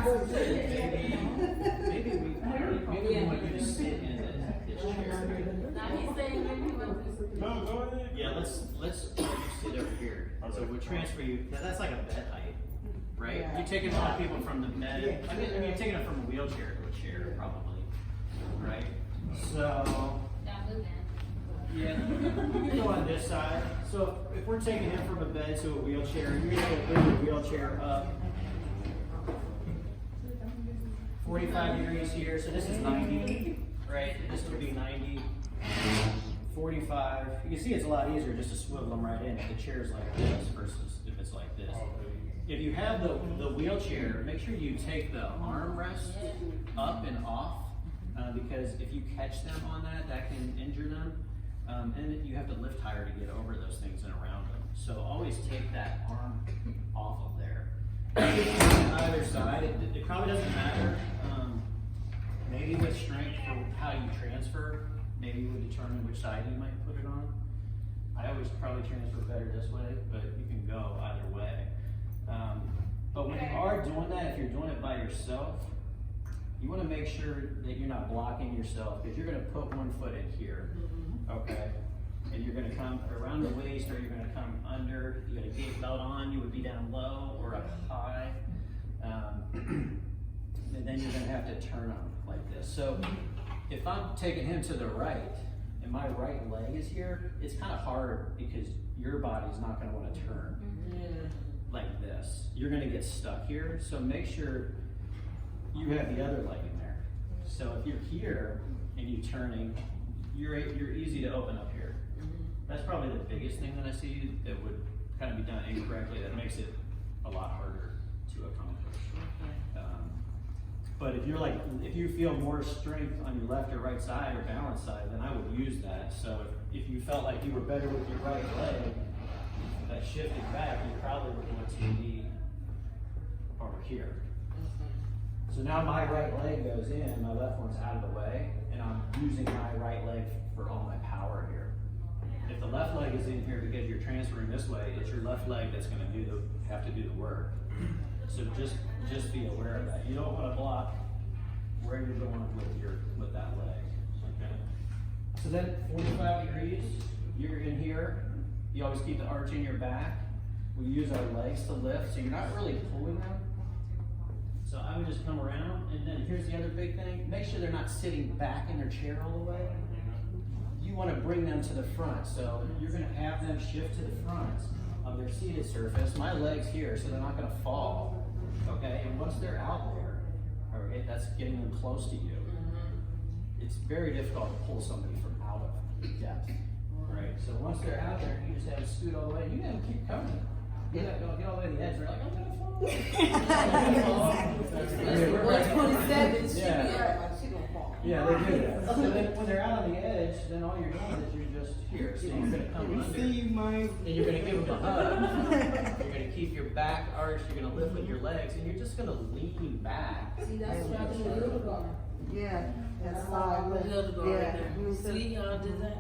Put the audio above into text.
Maybe we want you to sit in this chair. Now he's saying maybe he wants to. No, go ahead. Yeah, let's you sit over here. So we'll transfer you. That's like a bed height, right? Yeah. You're taking a lot of people from the bed. I mean, you're taking them from a wheelchair to a chair, probably, right? So. Now move in. Yeah, you can go on this side. So if we're taking him from a bed to a wheelchair, you're gonna bring the wheelchair up 45 degrees here. So this is 90, right? This would be 90, 45. You can see it's a lot easier just to swivel them right in if the chair's like this versus if it's like this. If you have the wheelchair, make sure you take the armrest up and off because if you catch them on that, that can injure them. And you have to lift higher to get over those things and around them. So always take that arm off of there. Either side, it probably doesn't matter. Maybe with strength for how you transfer, maybe you would determine which side you might put it on. I always probably transfer better this way, but you can go either way. But when you are doing that, if you're doing it by yourself, you want to make sure that you're not blocking yourself because you're going to put one foot in here. Okay, and you're going to come around the waist or you're going to come under. You got a gate belt on, you would be down low or up high. And then you're going to have to turn them like this. So if I'm taking him to the right and my right leg is here, it's kind of hard because your body's not going to want to turn like this. You're going to get stuck here. So make sure you have the other leg in there. So if you're here and you're turning, you're easy to open up here. That's probably the biggest thing that I see that would kind of be done incorrectly that makes it a lot harder to accomplish. But if you feel more strength on your left or right side or balance side, then I would use that. So if you felt like you were better with your right leg, that shifted back, you probably would want to be over here. So now my right leg goes in, my left one's out of the way, and I'm using my right leg for all my power here. If the left leg is in here because you're transferring this way, it's your left leg that's going to have to do the work. So just be aware of that. You don't want to block where you're going with that leg. Okay. So then 45 degrees, you're in here. You always keep the arch in your back. We use our legs to lift, so you're not really pulling them. So I would just come around, and then here's the other big thing. Make sure they're not sitting back in their chair all the way. You want to bring them to the front. So you're going to have them shift to the front of their seated surface. My leg's here, so they're not going to fall. Okay, and once they're out there, okay, that's getting them close to you. It's very difficult to pull somebody from out of depth. Right? So once they're out there, you just have to scoot all the way. You have to keep coming. You have to get all the way to the edge. They're like, I'm going to fall. Yeah, they do that. So then when they're out on the edge, then all you're doing is you're just here. So you're going to come under. And you're going to give them a hug. You're going to keep your back arched. You're going to lift with your legs. And you're just going to lean back. See, that's what I do with little guard. Yeah, that's why I Little guard right there. See, y'all did that?